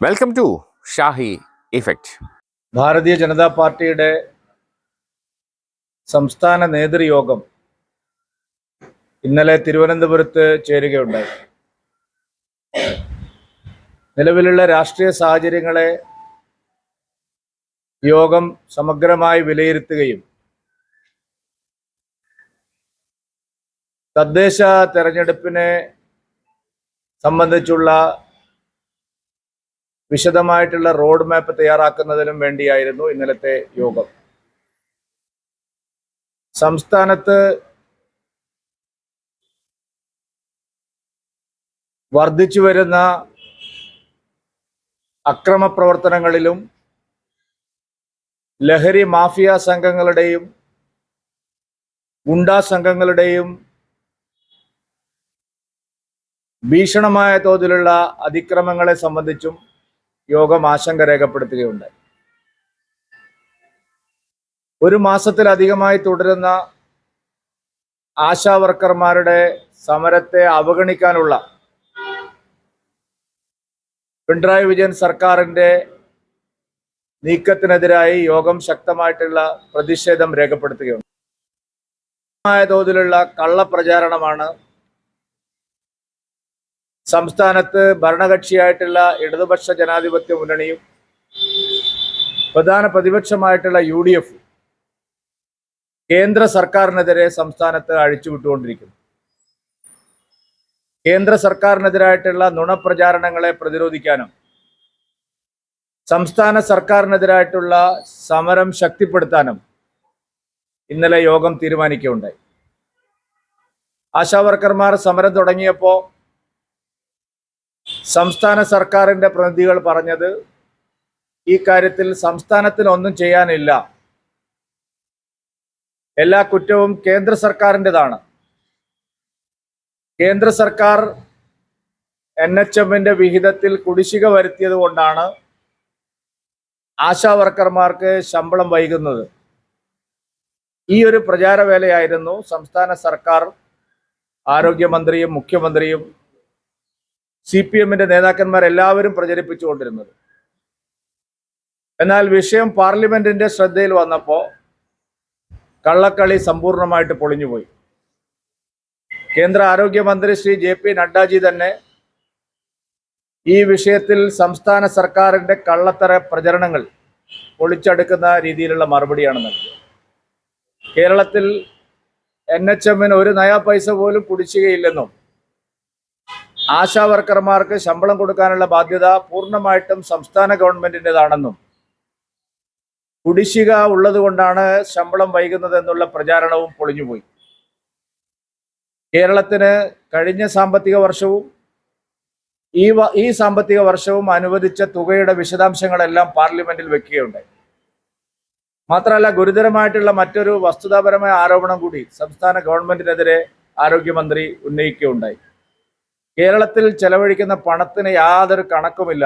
Welcome to Shahi effect. Bharatiya Janata പാർട്ടിയുടെ സംസ്ഥാന നേതൃയോഗം ഇന്നലെ തിരുവനന്തപുരത്ത് ചേരുകയുണ്ടായി. നിലവിലുള്ള രാഷ്ട്രീയ സാഹചര്യങ്ങളെ യോഗം സമഗ്രമായി വിലയിരുത്തുകയും തദ്ദേശ തെരഞ്ഞെടുപ്പിനെ സംബന്ധിച്ചുള്ള വിശദമായിട്ടുള്ള റോഡ് മാപ്പ് തയ്യാറാക്കുന്നതിനും വേണ്ടിയായിരുന്നു ഇന്നലത്തെ യോഗം. സംസ്ഥാനത്ത് വർദ്ധിച്ചു വരുന്ന അക്രമ പ്രവർത്തനങ്ങളിലും ലഹരി മാഫിയ സംഘങ്ങളുടെയും ഗുണ്ടാ സംഘങ്ങളുടെയും ഭീഷണമായ തോതിലുള്ള അതിക്രമങ്ങളെ സംബന്ധിച്ചും യോഗം ആശങ്ക രേഖപ്പെടുത്തുകയുണ്ടായി. ഒരു മാസത്തിലധികമായി തുടരുന്ന ആശാവർക്കർമാരുടെ സമരത്തെ അവഗണിക്കാനുള്ള പിണറായി വിജയൻ സർക്കാരിന്റെ നീക്കത്തിനെതിരായി യോഗം ശക്തമായിട്ടുള്ള പ്രതിഷേധം രേഖപ്പെടുത്തുകയുണ്ട്. തോതിലുള്ള കള്ളപ്രചാരണമാണ് സംസ്ഥാനത്ത് ഭരണകക്ഷിയായിട്ടുള്ള ഇടതുപക്ഷ ജനാധിപത്യ മുന്നണിയും പ്രധാന പ്രതിപക്ഷമായിട്ടുള്ള UDF കേന്ദ്ര സർക്കാരിനെതിരെ സംസ്ഥാനത്ത് അഴിച്ചുവിട്ടുകൊണ്ടിരിക്കുന്നു. കേന്ദ്ര സർക്കാരിനെതിരായിട്ടുള്ള നുണപ്രചാരണങ്ങളെ പ്രതിരോധിക്കാനും സംസ്ഥാന സർക്കാരിനെതിരായിട്ടുള്ള സമരം ശക്തിപ്പെടുത്താനും ഇന്നലെ യോഗം തീരുമാനിക്കുകയുണ്ടായി. ആശാവർക്കർമാർ സമരം തുടങ്ങിയപ്പോൾ സംസ്ഥാന സർക്കാരിന്റെ പ്രതിനിധികൾ പറഞ്ഞത് ഈ കാര്യത്തിൽ സംസ്ഥാനത്തിന് ഒന്നും ചെയ്യാനില്ല, എല്ലാ കുറ്റവും കേന്ദ്ര സർക്കാരിൻ്റെതാണ്. കേന്ദ്ര സർക്കാർ NHMന്റെ വിഹിതത്തിൽ കുടിശ്ശിക വരുത്തിയത് കൊണ്ടാണ് ആശാവർക്കർമാർക്ക് ശമ്പളം വൈകുന്നത്. ഈ ഒരു പ്രചാരവേലയായിരുന്നു സംസ്ഥാന സർക്കാർ ആരോഗ്യമന്ത്രിയും മുഖ്യമന്ത്രിയും CPMന്റെ നേതാക്കന്മാരെല്ലാവരും പ്രചരിപ്പിച്ചുകൊണ്ടിരുന്നത്. എന്നാൽ വിഷയം പാർലമെന്റിന്റെ ശ്രദ്ധയിൽ വന്നപ്പോൾ കള്ളക്കളി സമ്പൂർണ്ണമായിട്ട് പൊളിഞ്ഞുപോയി. കേന്ദ്ര ആരോഗ്യമന്ത്രി ശ്രീ JP നഡ്ഡാജി തന്നെ ഈ വിഷയത്തിൽ സംസ്ഥാന സർക്കാരിന്റെ കള്ളത്തര പ്രചരണങ്ങൾ പൊളിച്ചടുക്കുന്ന രീതിയിലുള്ള മറുപടിയാണ് നൽകിയത്. കേരളത്തിൽ NHMന് ഒരു നയാ പൈസ പോലും കുടിശ്ശികയില്ലെന്നും ആശാവർക്കർമാർക്ക് ശമ്പളം കൊടുക്കാനുള്ള ബാധ്യത പൂർണ്ണമായിട്ടും സംസ്ഥാന ഗവൺമെന്റിൻ്റെതാണെന്നും കുടിശ്ശിക ഉള്ളത് കൊണ്ടാണ് ശമ്പളം വൈകുന്നത് എന്നുള്ള പ്രചാരണവും പൊളിഞ്ഞുപോയി. കേരളത്തിന് കഴിഞ്ഞ സാമ്പത്തിക വർഷവും ഈ സാമ്പത്തിക വർഷവും അനുവദിച്ച തുകയുടെ വിശദാംശങ്ങളെല്ലാം പാർലമെന്റിൽ വെക്കുകയുണ്ടായി. മാത്രമല്ല, ഗുരുതരമായിട്ടുള്ള മറ്റൊരു വസ്തുതാപരമായ ആരോപണം കൂടി സംസ്ഥാന ഗവൺമെന്റിനെതിരെ ആരോഗ്യമന്ത്രി ഉന്നയിക്കുകയുണ്ടായി. കേരളത്തിൽ ചെലവഴിക്കുന്ന പണത്തിന് യാതൊരു കണക്കുമില്ല.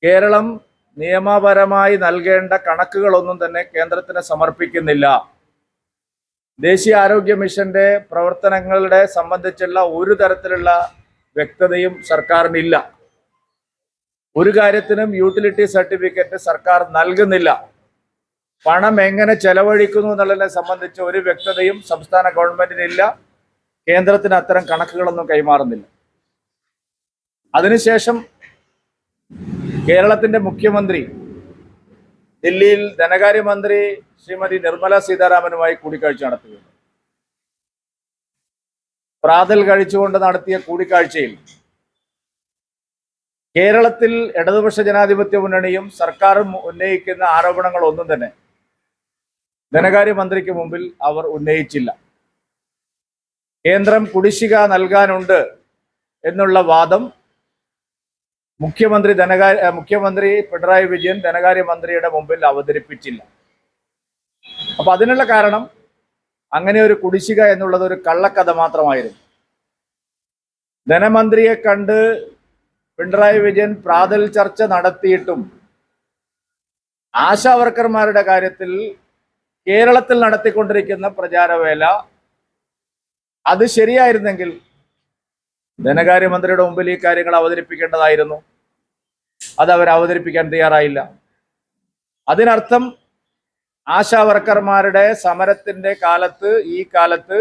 കേരളം നിയമപരമായി നൽകേണ്ട കണക്കുകളൊന്നും തന്നെ കേന്ദ്രത്തിന് സമർപ്പിക്കുന്നില്ല. ദേശീയ ആരോഗ്യ മിഷന്റെ പ്രവർത്തനങ്ങളുടെ സംബന്ധിച്ചുള്ള ഒരു തരത്തിലുള്ള വ്യക്തതയും സർക്കാരിനില്ല. ഒരു കാര്യത്തിനും യൂട്ടിലിറ്റി സർട്ടിഫിക്കറ്റ് സർക്കാർ നൽകുന്നില്ല. പണം എങ്ങനെ ചെലവഴിക്കുന്നു എന്നുള്ളതിനെ സംബന്ധിച്ച് ഒരു വ്യക്തതയും സംസ്ഥാന ഗവൺമെന്റിനില്ല. കേന്ദ്രത്തിന് അത്തരം കണക്കുകളൊന്നും കൈമാറുന്നില്ല. അതിനുശേഷം കേരളത്തിന്റെ മുഖ്യമന്ത്രി ദില്ലിയിൽ ധനകാര്യമന്ത്രി ശ്രീമതി നിർമ്മല സീതാരാമനുമായി കൂടിക്കാഴ്ച നടത്തുകയുണ്ട്. പ്രാതൽ കഴിച്ചുകൊണ്ട് നടത്തിയ കൂടിക്കാഴ്ചയിൽ കേരളത്തിൽ ഇടതുപക്ഷ ജനാധിപത്യ മുന്നണിയും സർക്കാരും ഉന്നയിക്കുന്ന ആരോപണങ്ങളൊന്നും തന്നെ ധനകാര്യമന്ത്രിക്ക് മുമ്പിൽ അവർ ഉന്നയിച്ചില്ല. കേന്ദ്രം കുടിശ്ശിക നൽകാനുണ്ട് എന്നുള്ള വാദം മുഖ്യമന്ത്രി പിണറായി വിജയൻ ധനകാര്യമന്ത്രിയുടെ മുമ്പിൽ അവതരിപ്പിച്ചില്ല. അപ്പൊ അതിനുള്ള കാരണം അങ്ങനെ ഒരു കുടിശ്ശിക എന്നുള്ളത് ഒരു കള്ളക്കഥ മാത്രമായിരുന്നു. ധനമന്ത്രിയെ കണ്ട് പിണറായി വിജയൻ പ്രാതൽ ചർച്ച നടത്തിയിട്ടും ആശാവർക്കർമാരുടെ കാര്യത്തിൽ കേരളത്തിൽ നടത്തിക്കൊണ്ടിരിക്കുന്ന പ്രചാരവേല അത് ശരിയായിരുന്നെങ്കിൽ ധനകാര്യമന്ത്രിയുടെ മുമ്പിൽ ഈ കാര്യങ്ങൾ അവതരിപ്പിക്കേണ്ടതായിരുന്നു. അത് അവർ അവതരിപ്പിക്കാൻ തയ്യാറായില്ല. അതിനർത്ഥം ആശാ വർക്കർമാരുടെ സമരത്തിന്റെ കാലത്ത് ഈ കാലത്ത്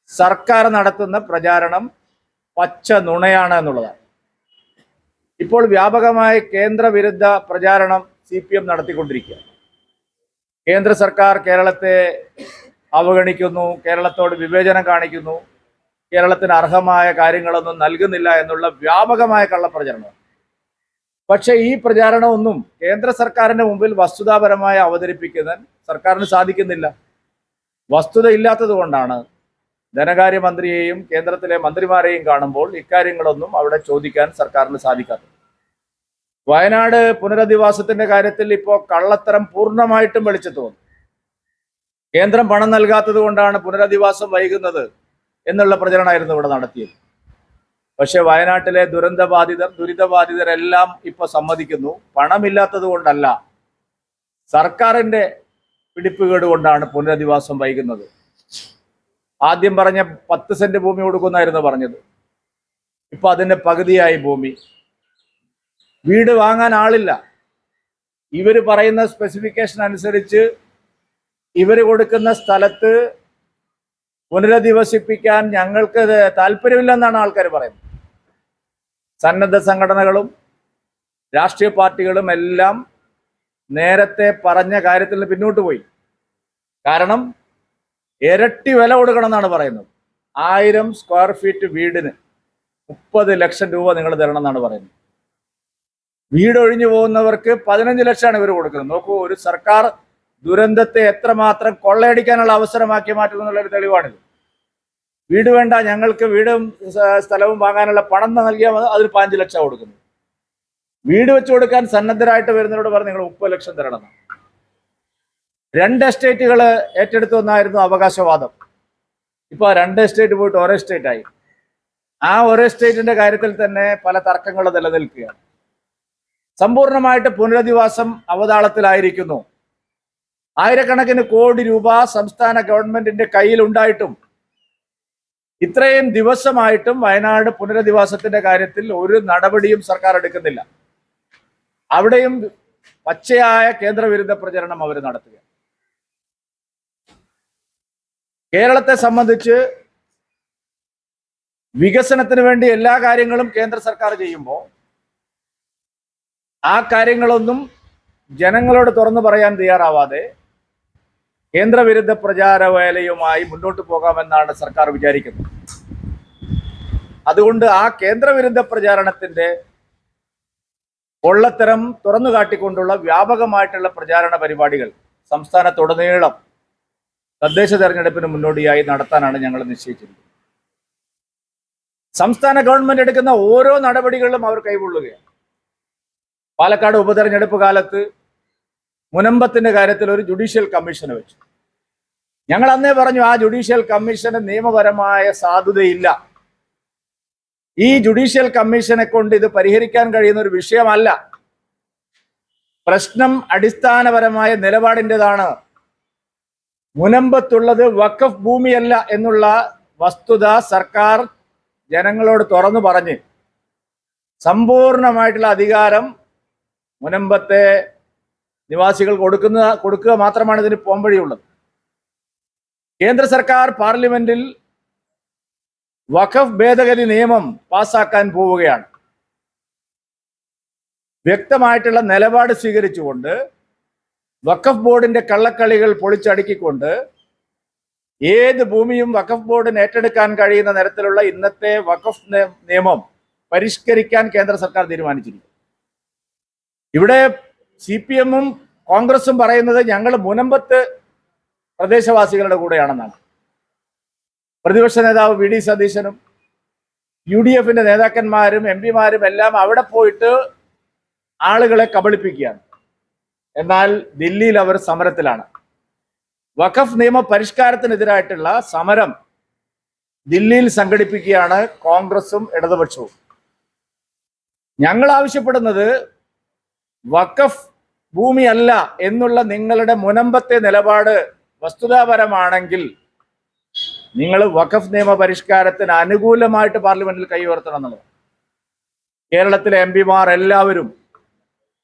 സർക്കാർ നടത്തുന്ന പ്രചാരണം പച്ച നുണയാണ് എന്നുള്ളതാണ്. ഇപ്പോൾ വ്യാപകമായ കേന്ദ്രവിരുദ്ധ പ്രചാരണം CPM നടത്തിക്കൊണ്ടിരിക്കുക. കേന്ദ്ര സർക്കാർ കേരളത്തെ അവഗണിക്കുന്നു, കേരളത്തോട് വിവേചനം കാണിക്കുന്നു, കേരളത്തിന് അർഹമായ കാര്യങ്ങളൊന്നും നൽകുന്നില്ല എന്നുള്ള വ്യാപകമായ കള്ളപ്രചരണം. പക്ഷെ ഈ പ്രചാരണമൊന്നും കേന്ദ്ര സർക്കാരിന്റെ മുമ്പിൽ വസ്തുതാപരമായി അവതരിപ്പിക്കാൻ സർക്കാരിന് സാധിക്കുന്നില്ല. വസ്തുത ഇല്ലാത്തത് കൊണ്ടാണ് ധനകാര്യമന്ത്രിയെയും കേന്ദ്രത്തിലെ മന്ത്രിമാരെയും കാണുമ്പോൾ ഇക്കാര്യങ്ങളൊന്നും അവിടെ ചോദിക്കാൻ സർക്കാരിന് സാധിക്കാത്തത്. വയനാട് പുനരധിവാസത്തിന്റെ കാര്യത്തിൽ ഇപ്പോൾ കള്ളത്തരം പൂർണ്ണമായിട്ടും വെളിച്ചത്ത് വന്നു. കേന്ദ്രം പണം നൽകാത്തത് കൊണ്ടാണ് പുനരധിവാസം വൈകുന്നത് എന്നുള്ള പ്രചരണമായിരുന്നു ഇവിടെ നടത്തിയത്. പക്ഷെ വയനാട്ടിലെ ദുരിതബാധിതരെല്ലാം ഇപ്പൊ സമ്മതിക്കുന്നു, പണമില്ലാത്തത് കൊണ്ടല്ല, സർക്കാരിന്റെ പിടിപ്പുകേട് കൊണ്ടാണ് പുനരധിവാസം വൈകുന്നത്. ആദ്യം പറഞ്ഞ 10 സെന്റ് ഭൂമി കൊടുക്കുന്നായിരുന്നു പറഞ്ഞത്. ഇപ്പൊ അതിന്റെ പകുതിയായി ഭൂമി. വീട് വാങ്ങാൻ ആളില്ല. ഇവര് പറയുന്ന സ്പെസിഫിക്കേഷൻ അനുസരിച്ച് ഇവര് കൊടുക്കുന്ന സ്ഥലത്ത് പുനരധിവസിപ്പിക്കാൻ ഞങ്ങൾക്ക് താല്പര്യമില്ലെന്നാണ് ആൾക്കാർ പറയുന്നത്. സന്നദ്ധ സംഘടനകളും രാഷ്ട്രീയ പാർട്ടികളും എല്ലാം നേരത്തെ പറഞ്ഞ കാര്യത്തിൽ നിന്ന് പിന്നോട്ട് പോയി. കാരണം ഇരട്ടി വില കൊടുക്കണം എന്നാണ് പറയുന്നത്. 1000 സ്ക്വയർ ഫീറ്റ് വീടിന് 30 ലക്ഷം രൂപ നിങ്ങൾ തരണം എന്നാണ് പറയുന്നത്. വീട് ഒഴിഞ്ഞു പോകുന്നവർക്ക് 15 ലക്ഷമാണ് ഇവർ കൊടുക്കുന്നത്. നോക്കൂ, ഒരു സർക്കാർ ദുരന്തത്തെ എത്രമാത്രം കൊള്ളയടിക്കാനുള്ള അവസരമാക്കി മാറ്റുന്നു എന്നുള്ളൊരു തെളിവാണിത്. വീട് വേണ്ട, ഞങ്ങൾക്ക് വീടും സ്ഥലവും വാങ്ങാനുള്ള പണം നൽകിയാൽ അതിന് 15 ലക്ഷം കൊടുക്കുന്നു. വീട് വെച്ച് കൊടുക്കാൻ സന്നദ്ധരായിട്ട് വരുന്നവരോട് പറഞ്ഞ് നിങ്ങൾ 30 ലക്ഷം തരണം. 2 എസ്റ്റേറ്റുകൾ ഏറ്റെടുത്തു എന്നായിരുന്നു അവകാശവാദം. ഇപ്പൊ 2 എസ്റ്റേറ്റ് പോയിട്ട് ഒരു എസ്റ്റേറ്റ് ആയി. ആ ഒരു എസ്റ്റേറ്റിന്റെ കാര്യത്തിൽ തന്നെ പല തർക്കങ്ങൾ നിലനിൽക്കുകയാണ്. സമ്പൂർണമായിട്ട് പുനരധിവാസം അവതാളത്തിലായിരിക്കുന്നു. ആയിരക്കണക്കിന് കോടി രൂപ സംസ്ഥാന ഗവൺമെന്റിന്റെ കയ്യിൽ ഉണ്ടായിട്ടും ഇത്രയും ദിവസമായിട്ടും വയനാട് പുനരധിവാസത്തിന്റെ കാര്യത്തിൽ ഒരു നടപടിയും സർക്കാർ എടുക്കുന്നില്ല. അവിടെയും പച്ചയായ കേന്ദ്രവിരുദ്ധ പ്രചരണം അവർ നടത്തുക. കേരളത്തെ സംബന്ധിച്ച് വികസനത്തിന് വേണ്ടി എല്ലാ കാര്യങ്ങളും കേന്ദ്ര സർക്കാർ ചെയ്യുമ്പോൾ ആ കാര്യങ്ങളൊന്നും ജനങ്ങളോട് തുറന്നു പറയാൻ തയ്യാറാവാതെ കേന്ദ്രവിരുദ്ധ പ്രചാരവേലയുമായി മുന്നോട്ട് പോകാമെന്നാണ് സർക്കാർ വിചാരിക്കുന്നത്. അതുകൊണ്ട് ആ കേന്ദ്രവിരുദ്ധ പ്രചാരണത്തിന്റെ പൊള്ളത്തരം തുറന്നു കാട്ടിക്കൊണ്ടുള്ള വ്യാപകമായിട്ടുള്ള പ്രചാരണ പരിപാടികൾ സംസ്ഥാനത്തുടനീളം തദ്ദേശ തെരഞ്ഞെടുപ്പിന് മുന്നോടിയായി നടത്താനാണ് ഞങ്ങൾ നിശ്ചയിച്ചിരിക്കുന്നത്. സംസ്ഥാന ഗവൺമെന്റ് എടുക്കുന്ന ഓരോ നടപടികളിലും അവർ കൈകൊള്ളുകയാണ്. പാലക്കാട് ഉപതെരഞ്ഞെടുപ്പ് കാലത്ത് മുനമ്പത്തിന്റെ കാര്യത്തിൽ ഒരു ജുഡീഷ്യൽ കമ്മീഷനെ വെച്ചു. ഞങ്ങൾ അന്നേ പറഞ്ഞു ആ ജുഡീഷ്യൽ കമ്മീഷന് നിയമപരമായ സാധുതയില്ല. ഈ ജുഡീഷ്യൽ കമ്മീഷനെ കൊണ്ട് ഇത് പരിഹരിക്കാൻ കഴിയുന്ന ഒരു വിഷയമല്ല. പ്രശ്നം അടിസ്ഥാനപരമായ നിലപാടിൻ്റെതാണ്. മുനമ്പത്തുള്ളത് വഖഫ് ഭൂമിയല്ല എന്നുള്ള വസ്തുത സർക്കാർ ജനങ്ങളോട് തുറന്നു പറഞ്ഞ് സമ്പൂർണമായിട്ടുള്ള അധികാരം മുനമ്പത്തെ നിവാസികൾ കൊടുക്കുക മാത്രമാണ് ഇതിന് പോംവഴിയുള്ളത്. കേന്ദ്ര സർക്കാർ പാർലമെന്റിൽ വഖഫ് ഭേദഗതി നിയമം പാസാക്കാൻ പോവുകയാണ്. വ്യക്തമായിട്ടുള്ള നിലപാട് സ്വീകരിച്ചുകൊണ്ട് വഖഫ് ബോർഡിന്റെ കള്ളക്കളികൾ പൊളിച്ചടുക്കിക്കൊണ്ട് ഏത് ഭൂമിയും വഖഫ് ബോർഡിന് ഏറ്റെടുക്കാൻ കഴിയുന്ന തരത്തിലുള്ള ഇന്നത്തെ വഖഫ് നിയമം പരിഷ്കരിക്കാൻ കേന്ദ്ര സർക്കാർ തീരുമാനിച്ചിരിക്കുന്നു. ഇവിടെ CPM-ഉം കോൺഗ്രസും പറയുന്നത് ഞങ്ങൾ മുനമ്പത്ത് പ്രദേശവാസികളുടെ കൂടെയാണെന്നാണ്. പ്രതിപക്ഷ നേതാവ് VD സതീശനും UDF-ന്റെ നേതാക്കന്മാരും MP-മാരും എല്ലാം അവിടെ പോയിട്ട് ആളുകളെ കബളിപ്പിക്കുകയാണ്. എന്നാൽ ദില്ലിയിൽ അവർ സമരത്തിലാണ്. വഖഫ് നിയമ പരിഷ്കാരത്തിനെതിരായിട്ടുള്ള സമരം ദില്ലിയിൽ സംഘടിപ്പിക്കുകയാണ് കോൺഗ്രസും ഇടതുപക്ഷവും. ഞങ്ങൾ ആവശ്യപ്പെടുന്നത് വഖഫ് ഭൂമിയല്ല എന്നുള്ള നിങ്ങളുടെ മുനമ്പത്തെ നിലപാട് വസ്തുതാപരമാണെങ്കിൽ നിങ്ങൾ വഖഫ് നിയമ പരിഷ്കാരത്തിന് അനുകൂലമായിട്ട് പാർലമെന്റിൽ കൈ ഉയർത്തണം എന്നുള്ളത്. കേരളത്തിലെ എംപിമാർ എല്ലാവരും,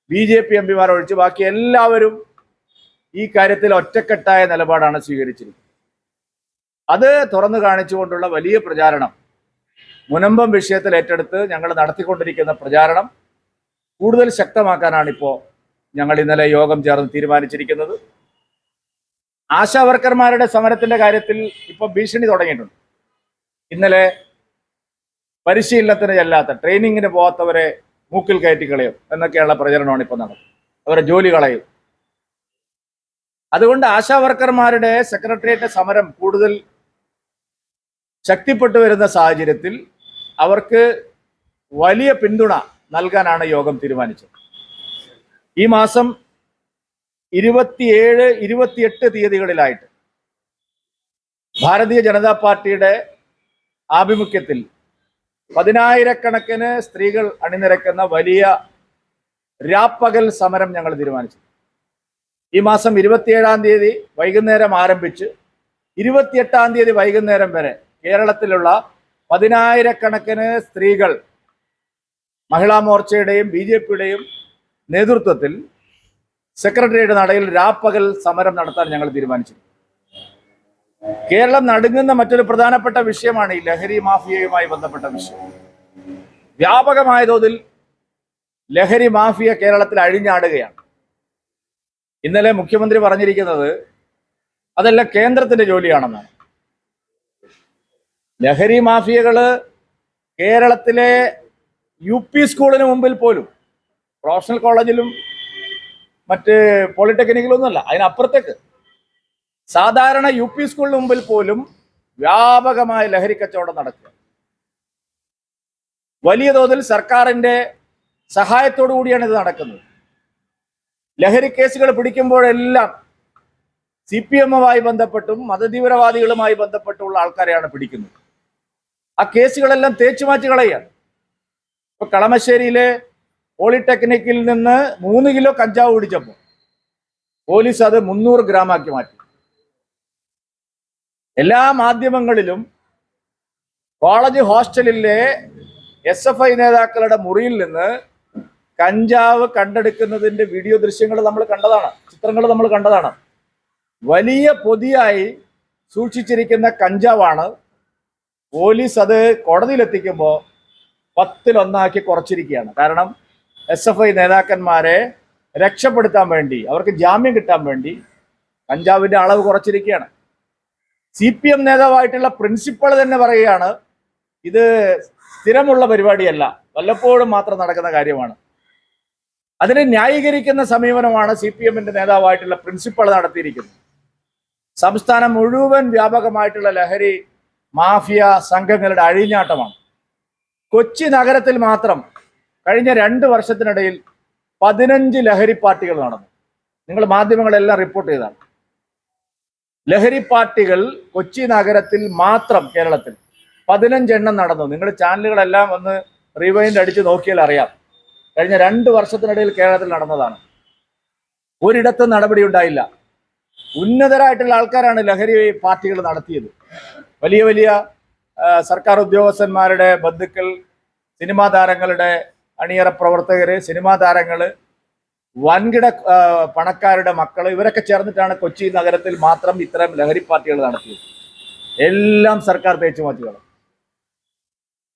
BJP എംപിമാർ ഒഴിച്ച് ബാക്കി എല്ലാവരും ഈ കാര്യത്തിൽ ഒറ്റക്കെട്ടായ നിലപാടാണ് സ്വീകരിച്ചിരിക്കുന്നത്. അത് തുറന്നു കാണിച്ചുകൊണ്ടുള്ള വലിയ പ്രചാരണം, മുനമ്പം വിഷയത്തിൽ ഏറ്റെടുത്ത് ഞങ്ങൾ നടത്തിക്കൊണ്ടിരിക്കുന്ന പ്രചാരണം കൂടുതൽ ശക്തമാക്കാനാണ് ഇപ്പോൾ ഞങ്ങൾ ഇന്നലെ യോഗം ചേർന്ന് തീരുമാനിച്ചിരിക്കുന്നത്. ആശാവർക്കർമാരുടെ സമരത്തിന്റെ കാര്യത്തിൽ ഇപ്പോൾ ഭീഷണി തുടങ്ങിയിട്ടുണ്ട്. ഇന്നലെ പരിശീലനത്തിന് ചെല്ലാത്ത, ട്രെയിനിങ്ങിന് പോകാത്തവരെ മൂക്കിൽ കയറ്റി കളയും എന്നൊക്കെയുള്ള പ്രചരണമാണ് ഇപ്പോൾ നടക്കുന്നത്. അവരെ ജോലി കളയും. അതുകൊണ്ട് ആശാവർക്കർമാരുടെ സെക്രട്ടേറിയറ്റ് സമരം കൂടുതൽ ശക്തിപ്പെട്ടു വരുന്ന സാഹചര്യത്തിൽ അവർക്ക് വലിയ പിന്തുണ നൽകാനാണ് യോഗം തീരുമാനിച്ചത്. ഈ മാസം 27, 28 തീയതികളിലായിട്ട് ഭാരതീയ ജനതാ പാർട്ടിയുടെ ആഭിമുഖ്യത്തിൽ 10,000-കണക്കിന് സ്ത്രീകൾ അണിനിരക്കുന്ന വലിയ രാപ്പകൽ സമരം ഞങ്ങൾ തീരുമാനിച്ചു. ഈ മാസം 27-ാം തീയതി വൈകുന്നേരം ആരംഭിച്ച് 28-ാം തീയതി വൈകുന്നേരം വരെ കേരളത്തിലുള്ള 10,000-കണക്കിന് സ്ത്രീകൾ മഹിളാ മോർച്ചയുടെയും BJPയുടെയും നേതൃത്വത്തിൽ സെക്രട്ടേറിയറ്റ് നടയിൽ രാപ്പകൽ സമരം നടത്താൻ ഞങ്ങൾ തീരുമാനിച്ചു. കേരളം നടുങ്ങുന്ന മറ്റൊരു പ്രധാനപ്പെട്ട വിഷയമാണ് ഈ ലഹരി മാഫിയയുമായി ബന്ധപ്പെട്ട വിഷയം. വ്യാപകമായ തോതിൽ ലഹരി മാഫിയ കേരളത്തിൽ അഴിഞ്ഞാടുകയാണ്. ഇന്നലെ മുഖ്യമന്ത്രി പറഞ്ഞിരിക്കുന്നത് അതെല്ലാം കേന്ദ്രത്തിന്റെ ജോലിയാണെന്നാണ്. ലഹരി മാഫിയകള് കേരളത്തിലെ UP സ്കൂളിന് മുമ്പിൽ പോലും, പ്രൊഫഷണൽ കോളേജിലും മറ്റ് പോളിടെക്നിക്കിലൊന്നുമല്ല, അതിനപ്പുറത്തേക്ക് സാധാരണ UP സ്കൂളിന് മുമ്പിൽ പോലും വ്യാപകമായ ലഹരി കച്ചവടം നടക്കുക. വലിയ തോതിൽ സർക്കാരിന്റെ സഹായത്തോടു കൂടിയാണ് ഇത് നടക്കുന്നത്. ലഹരി കേസുകൾ പിടിക്കുമ്പോഴെല്ലാം CPM-മായി ബന്ധപ്പെട്ടും മതതീവ്രവാദികളുമായി ബന്ധപ്പെട്ടുള്ള ആൾക്കാരെയാണ് പിടിക്കുന്നത്. ആ കേസുകളെല്ലാം തേച്ചു മാറ്റി കളയുകയാണ്. ഇപ്പൊ കളമശ്ശേരിയിലെ പോളിടെക്നിക്കിൽ നിന്ന് 3 കിലോ കഞ്ചാവ് പിടിച്ചപ്പോൾ പോലീസ് അത് 300 ഗ്രാമാക്കി മാറ്റി. എല്ലാ മാധ്യമങ്ങളിലും കോളേജ് ഹോസ്റ്റലിലെ SFI നേതാക്കളുടെ മുറിയിൽ നിന്ന് കഞ്ചാവ് കണ്ടെടുക്കുന്നതിന്റെ വീഡിയോ ദൃശ്യങ്ങൾ നമ്മൾ കണ്ടതാണ്, ചിത്രങ്ങൾ നമ്മൾ കണ്ടതാണ്. വലിയ പൊതിയായി സൂക്ഷിച്ചിരിക്കുന്ന കഞ്ചാവാണ് പോലീസ് അത് കോടതിയിലെത്തിക്കുമ്പോൾ 10-1 കുറച്ചിരിക്കുകയാണ്. കാരണം SFI നേതാക്കന്മാരെ രക്ഷപ്പെടുത്താൻ വേണ്ടി, അവർക്ക് ജാമ്യം കിട്ടാൻ വേണ്ടി കഞ്ചാവിന്റെ അളവ് കുറച്ചിരിക്കുകയാണ്. CPM നേതാവായിട്ടുള്ള പ്രിൻസിപ്പൾ തന്നെ പറയുകയാണ് ഇത് സ്ഥിരമുള്ള പരിപാടിയല്ല, വല്ലപ്പോഴും മാത്രം നടക്കുന്ന കാര്യമാണ്. അതിനെ ന്യായീകരിക്കുന്ന സമീപനമാണ് CPM-ന്റെ നേതാവായിട്ടുള്ള പ്രിൻസിപ്പൾ നടത്തിയിരിക്കുന്നത്. സംസ്ഥാനം മുഴുവൻ വ്യാപകമായിട്ടുള്ള ലഹരി മാഫിയ സംഘങ്ങളുടെ അഴിഞ്ഞാട്ടമാണ്. കൊച്ചി നഗരത്തിൽ മാത്രം കഴിഞ്ഞ 2 വർഷത്തിനിടയിൽ 15 ലഹരി പാർട്ടികൾ നടന്നു. നിങ്ങൾ മാധ്യമങ്ങളെല്ലാം റിപ്പോർട്ട് ചെയ്തതാണ്. ലഹരി പാർട്ടികൾ കൊച്ചി നഗരത്തിൽ മാത്രം കേരളത്തിൽ 15 എണ്ണം നടന്നു. നിങ്ങൾ ചാനലുകളെല്ലാം ഒന്ന് റിവൈൻഡ് അടിച്ച് നോക്കിയാൽ അറിയാം. കഴിഞ്ഞ 2 വർഷത്തിനിടയിൽ കേരളത്തിൽ നടന്നതാണ്. ഒരിടത്തും നടപടി ഉണ്ടായില്ല. ഉന്നതരായിട്ടുള്ള ആൾക്കാരാണ് ലഹരി പാർട്ടികൾ നടത്തിയത്. വലിയ വലിയ സർക്കാർ ഉദ്യോഗസ്ഥന്മാരുടെ ബന്ധുക്കൾ, സിനിമാ താരങ്ങളുടെ അണിയറ പ്രവർത്തകര്, സിനിമാ താരങ്ങള്, വൻകിട പണക്കാരുടെ മക്കൾ, ഇവരൊക്കെ ചേർന്നിട്ടാണ് കൊച്ചി നഗരത്തിൽ മാത്രം ഇത്തരം ലഹരി പാർട്ടികൾ നടത്തിയത്. എല്ലാം സർക്കാർ തേച്ചുമാറ്റിയാണ്.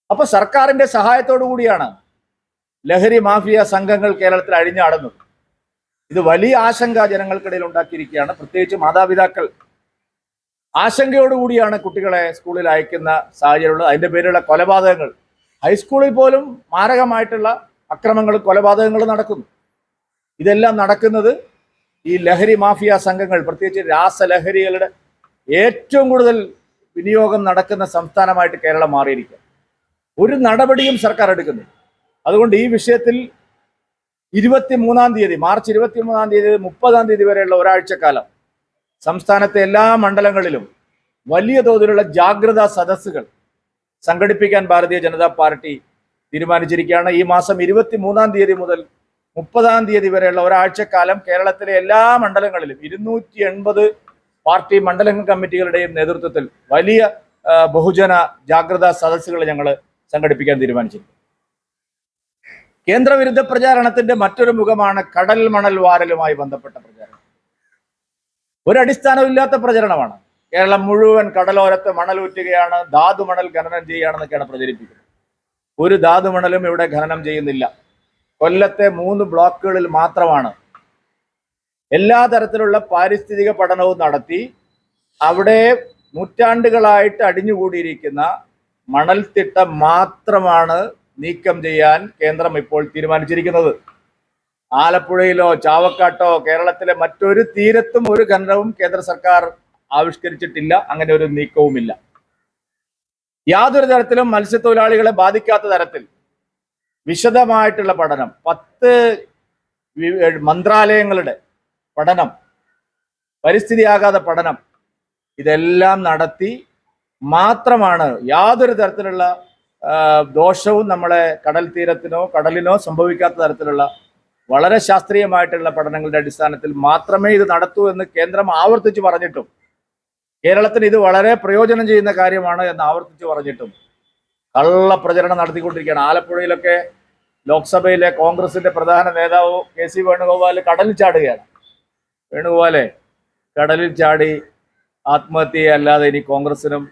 അപ്പൊ സർക്കാരിന്റെ സഹായത്തോടു കൂടിയാണ് ലഹരി മാഫിയ സംഘങ്ങൾ കേരളത്തിൽ അഴിഞ്ഞാടുന്നത്. ഇത് വലിയ ആശങ്ക ജനങ്ങൾക്കിടയിൽ ഉണ്ടാക്കിയിരിക്കുകയാണ്. പ്രത്യേകിച്ച് മാതാപിതാക്കൾ ആശങ്കയോടുകൂടിയാണ് കുട്ടികളെ സ്കൂളിൽ അയക്കുന്ന സാഹചര്യമുള്ളത്. അതിന്റെ പേരിലുള്ള കൊലപാതകങ്ങൾ, ഹൈസ്കൂളിൽ പോലും മാരകമായിട്ടുള്ള അക്രമങ്ങളും കൊലപാതകങ്ങളും നടക്കുന്നു. ഇതെല്ലാം നടക്കുന്നത് ഈ ലഹരി മാഫിയ സംഘങ്ങൾ, പ്രത്യേകിച്ച് രാസലഹരികളുടെ ഏറ്റവും കൂടുതൽ വിനിയോഗം നടക്കുന്ന സംസ്ഥാനമായിട്ട് കേരളം മാറിയിരിക്കുക. ഒരു നടപടിയും സർക്കാർ എടുക്കുന്നു. അതുകൊണ്ട് ഈ വിഷയത്തിൽ 23-ാം തീയതി, മാർച്ച് 23-ാം തീയതി 30-ാം തീയതി വരെയുള്ള ഒരാഴ്ചക്കാലം സംസ്ഥാനത്തെ എല്ലാ മണ്ഡലങ്ങളിലും വലിയ തോതിലുള്ള ജാഗ്രതാ സദസ്സുകൾ സംഘടിപ്പിക്കാൻ ഭാരതീയ ജനതാ പാർട്ടി തീരുമാനിച്ചിരിക്കുകയാണ്. ഈ മാസം 23-ാം തീയതി മുതൽ 30-ാം തീയതി വരെയുള്ള ഒരാഴ്ചക്കാലം കേരളത്തിലെ എല്ലാ മണ്ഡലങ്ങളിലും 280 പാർട്ടി മണ്ഡലം കമ്മിറ്റികളുടെയും നേതൃത്വത്തിൽ വലിയ ബഹുജന ജാഗ്രതാ സദസ്സുകൾ ഞങ്ങൾ സംഘടിപ്പിക്കാൻ തീരുമാനിച്ചിട്ടുണ്ട്. കേന്ദ്രവിരുദ്ധ പ്രചാരണത്തിന്റെ മറ്റൊരു മുഖമാണ് കടൽ മണൽ വാരലുമായി ബന്ധപ്പെട്ട പ്രചാരണം. ഒരടിസ്ഥാനമില്ലാത്ത പ്രചരണമാണ്. കേരളം മുഴുവൻ കടലോരത്ത് മണലൂറ്റുകയാണ്, ധാതുമണൽ ഖനനം ചെയ്യുകയാണെന്നൊക്കെയാണ് പ്രചരിപ്പിക്കുന്നത്. ഒരു ധാതുമണലും ഇവിടെ ഖനനം ചെയ്യുന്നില്ല. കൊല്ലത്തെ 3 ബ്ലോക്കുകളിൽ മാത്രമാണ് എല്ലാ തരത്തിലുള്ള പാരിസ്ഥിതിക പഠനവും നടത്തി അവിടെ നൂറ്റാണ്ടുകളായിട്ട് അടിഞ്ഞുകൂടിയിരിക്കുന്ന മണൽത്തിട്ട മാത്രമാണ് നീക്കം ചെയ്യാൻ കേന്ദ്രം ഇപ്പോൾ തീരുമാനിച്ചിരിക്കുന്നത്. ആലപ്പുഴയിലോ ചാവക്കാട്ടോ കേരളത്തിലെ മറ്റൊരു തീരത്തും ഒരു ഖനനവും കേന്ദ്ര സർക്കാർ ആവിഷ്കരിച്ചിട്ടില്ല. അങ്ങനെ ഒരു നീക്കവുമില്ല. യാതൊരു തരത്തിലും മത്സ്യത്തൊഴിലാളികളെ ബാധിക്കാത്ത തരത്തിൽ വിശദമായിട്ടുള്ള പഠനം, 10 മന്ത്രാലയങ്ങളുടെ പഠനം, പരിസ്ഥിതി ആഘാത പഠനം, ഇതെല്ലാം നടത്തി മാത്രമാണ് യാതൊരു തരത്തിലുള്ള ദോഷവും നമ്മളെ കടൽ തീരത്തിനോ കടലിനോ സംഭവിക്കാത്ത തരത്തിലുള്ള വളരെ ശാസ്ത്രീയമായിട്ടുള്ള പഠനങ്ങളുടെ അടിസ്ഥാനത്തിൽ മാത്രമേ ഇത് നടത്തൂ എന്ന് കേന്ദ്രം ആവർത്തിച്ച് പറഞ്ഞിട്ടും, കേരളത്തിന് ഇത് വളരെ പ്രയോജനം ചെയ്യുന്ന കാര്യമാണ് എന്ന് ആവർത്തിച്ച് പറഞ്ഞിട്ടും കള്ള പ്രചരണം നടത്തിക്കൊണ്ടിരിക്കുകയാണ്. ആലപ്പുഴയിലൊക്കെ ലോക്സഭയിലെ കോൺഗ്രസിന്റെ പ്രധാന നേതാവ് KC വേണുഗോപാൽ കടലിൽ ചാടുകയാണ്. വേണുഗോപാലെ, കടലിൽ ചാടി ആത്മഹത്യ അല്ലാതെ ഇനി കോൺഗ്രസിനും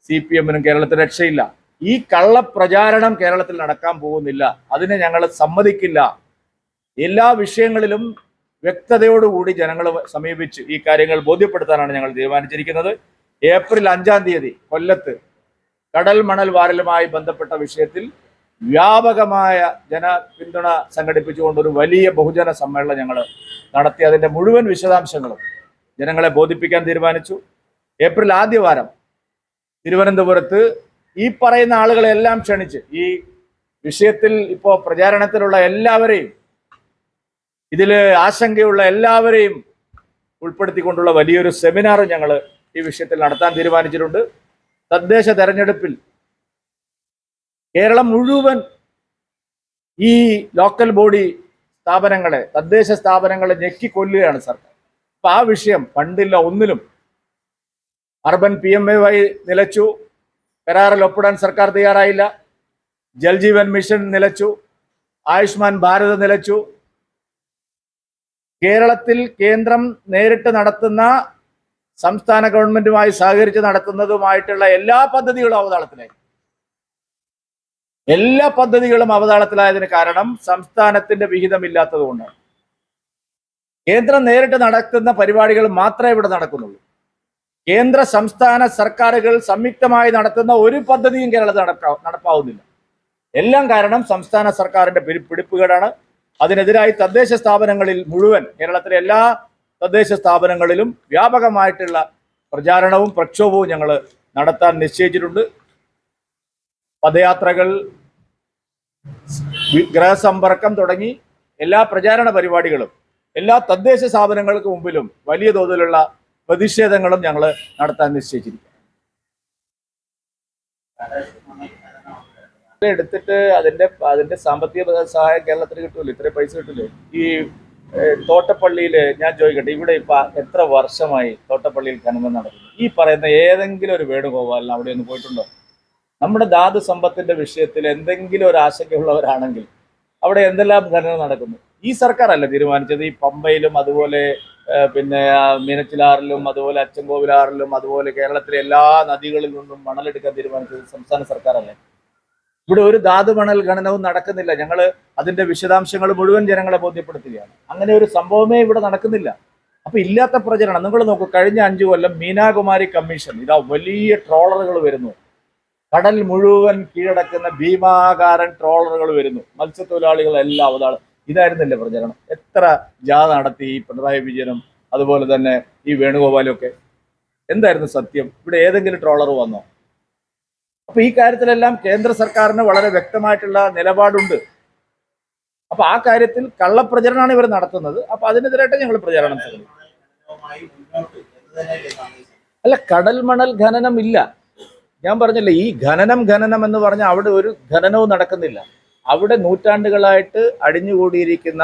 CPM-നും കേരളത്തിൽ രക്ഷയില്ല. ഈ കള്ളപ്രചാരണം കേരളത്തിൽ നടക്കാൻ പോകുന്നില്ല. അതിനെ ഞങ്ങൾ സമ്മതിക്കില്ല. എല്ലാ വിഷയങ്ങളിലും വ്യക്തതയോടുകൂടി ജനങ്ങളെ സമീപിച്ച് ഈ കാര്യങ്ങൾ ബോധ്യപ്പെടുത്താനാണ് ഞങ്ങൾ തീരുമാനിച്ചിരിക്കുന്നത്. ഏപ്രിൽ 5-ാം തീയതി കൊല്ലത്ത് കടൽ മണൽ വാരലുമായി ബന്ധപ്പെട്ട വിഷയത്തിൽ വ്യാപകമായ ജനപിന്തുണ സംഘടിപ്പിച്ചുകൊണ്ട് ഒരു വലിയ ബഹുജന സമ്മേളനം ഞങ്ങൾ നടത്തി. അതിന്റെ മുഴുവൻ വിശദാംശങ്ങളും ജനങ്ങളെ ബോധിപ്പിക്കാൻ തീരുമാനിച്ചു. ഏപ്രിൽ ആദ്യ വാരം തിരുവനന്തപുരത്ത് ഈ പറയുന്ന ആളുകളെല്ലാം ക്ഷണിച്ച് ഈ വിഷയത്തിൽ ഇപ്പോൾ പ്രചാരണത്തിലുള്ള എല്ലാവരെയും, ഇതിൽ ആശങ്കയുള്ള എല്ലാവരെയും ഉൾപ്പെടുത്തിക്കൊണ്ടുള്ള വലിയൊരു സെമിനാർ ഞങ്ങൾ ഈ വിഷയത്തിൽ നടത്താൻ തീരുമാനിച്ചിട്ടുണ്ട്. തദ്ദേശ തെരഞ്ഞെടുപ്പിൽ കേരളം മുഴുവൻ ഈ ലോക്കൽ ബോഡി സ്ഥാപനങ്ങളെ, തദ്ദേശ സ്ഥാപനങ്ങളെ ഞെക്കിക്കൊല്ലുകയാണ് സർക്കാർ. അപ്പൊ ആ വിഷയം ഫണ്ടില്ല ഒന്നിലും. അർബൻ PMAY നിലച്ചു, കരാറിൽ ഒപ്പിടാൻ സർക്കാർ തയ്യാറായില്ല. ജൽജീവൻ മിഷൻ നിലച്ചു, ആയുഷ്മാൻ ഭാരത് നിലച്ചു. കേരളത്തിൽ കേന്ദ്രം നേരിട്ട് നടത്തുന്ന, സംസ്ഥാന ഗവൺമെന്റുമായി സഹകരിച്ച് നടത്തുന്നതുമായിട്ടുള്ള എല്ലാ പദ്ധതികളും അവതാളത്തിലായി. എല്ലാ പദ്ധതികളും അവതാളത്തിലായതിന് കാരണം സംസ്ഥാനത്തിന്റെ വിഹിതമില്ലാത്തത് കൊണ്ടാണ്. കേന്ദ്രം നേരിട്ട് നടത്തുന്ന പരിപാടികൾ മാത്രമേ ഇവിടെ നടക്കുന്നുള്ളൂ. കേന്ദ്ര സംസ്ഥാന സർക്കാരുകൾ സംയുക്തമായി നടത്തുന്ന ഒരു പദ്ധതിയും കേരളത്തിൽ നടപ്പാവുന്നില്ല. എല്ലാം കാരണം സംസ്ഥാന സർക്കാരിന്റെ പിടിപ്പുകേടാണ്. അതിനെതിരായി തദ്ദേശ സ്ഥാപനങ്ങളിൽ മുഴുവൻ, കേരളത്തിലെ എല്ലാ തദ്ദേശ സ്ഥാപനങ്ങളിലും വ്യാപകമായിട്ടുള്ള പ്രചാരണവും പ്രക്ഷോഭവും ഞങ്ങൾ നടത്താൻ നിശ്ചയിച്ചിട്ടുണ്ട്. പദയാത്രകൾ, ഗൃഹസമ്പർക്കം തുടങ്ങി എല്ലാ പ്രചാരണ പരിപാടികളും എല്ലാ തദ്ദേശ സ്ഥാപനങ്ങൾക്ക് മുമ്പിലും വലിയ തോതിലുള്ള പ്രതിഷേധങ്ങളും ഞങ്ങൾ നടത്താൻ നിശ്ചയിച്ചിരിക്കുന്നു. എടുത്തിട്ട് അതിന്റെ സാമ്പത്തിക സഹായം കേരളത്തിന് കിട്ടൂല. ഇത്രയും പൈസ കിട്ടൂലേ? ഈ തോട്ടപ്പള്ളിയില് ഞാൻ ചോദിക്കട്ടെ, ഇവിടെ ഇപ്പൊ എത്ര വർഷമായി തോട്ടപ്പള്ളിയിൽ ഖനനം നടക്കുന്നു? ഈ പറയുന്ന ഏതെങ്കിലും ഒരു വേണുഗോപാലിന് അവിടെ ഒന്ന് പോയിട്ടുണ്ടോ? നമ്മുടെ ധാതു സമ്പത്തിന്റെ വിഷയത്തിൽ എന്തെങ്കിലും ഒരു ആശങ്കയുള്ളവരാണെങ്കിൽ അവിടെ എന്തെല്ലാം ഖനനം നടക്കുന്നു? ഈ സർക്കാർ അല്ല തീരുമാനിച്ചത്. ഈ പമ്പയിലും അതുപോലെ പിന്നെ മീനച്ചിലാറിലും അതുപോലെ അച്ചൻകോവിലാറിലും അതുപോലെ കേരളത്തിലെ എല്ലാ നദികളിൽ നിന്നും മണലെടുക്കാൻ തീരുമാനിച്ചത് സംസ്ഥാന സർക്കാരല്ലേ? ഇവിടെ ഒരു ധാതുമണൽ ഖനനവും നടക്കുന്നില്ല. ഞങ്ങൾ അതിന്റെ വിശദാംശങ്ങൾ മുഴുവൻ ജനങ്ങളെ ബോധ്യപ്പെടുത്തുകയാണ്. അങ്ങനെ ഒരു സംഭവമേ ഇവിടെ നടക്കുന്നില്ല. അപ്പൊ ഇല്ലാത്ത പ്രചരണം നിങ്ങൾ നോക്കൂ. കഴിഞ്ഞ 5 കൊല്ലം മീനാകുമാരി കമ്മീഷൻ, ഇതാ വലിയ ട്രോളറുകൾ വരുന്നു, കടൽ മുഴുവൻ കീഴടക്കുന്ന ഭീമാകാരൻ ട്രോളറുകൾ വരുന്നു, മത്സ്യത്തൊഴിലാളികളെല്ലാം അവതാളം. ഇതായിരുന്നില്ലേ പ്രചരണം? എത്ര ജാഥ നടത്തി ഈ പിണറായി വിജയനും അതുപോലെ തന്നെ ഈ വേണുഗോപാലും ഒക്കെ? എന്തായിരുന്നു സത്യം? ഇവിടെ ഏതെങ്കിലും ട്രോളർ വന്നോ? അപ്പൊ ഈ കാര്യത്തിലെല്ലാം കേന്ദ്ര സർക്കാരിന് വളരെ വ്യക്തമായിട്ടുള്ള നിലപാടുണ്ട്. അപ്പൊ ആ കാര്യത്തിൽ കള്ളപ്രചരണമാണ് ഇവർ നടത്തുന്നത്. അപ്പൊ അതിനെതിരായിട്ട് ഞങ്ങൾ പ്രചാരണം ചെയ്യുന്നു. അല്ല, കടൽ മണൽ ഖനനം ഇല്ല. ഞാൻ പറഞ്ഞില്ലേ, ഈ ഖനനം എന്ന് പറഞ്ഞാൽ അവിടെ ഒരു ഖനനവും നടക്കുന്നില്ല. അവിടെ നൂറ്റാണ്ടുകളായിട്ട് അടിഞ്ഞുകൂടിയിരിക്കുന്ന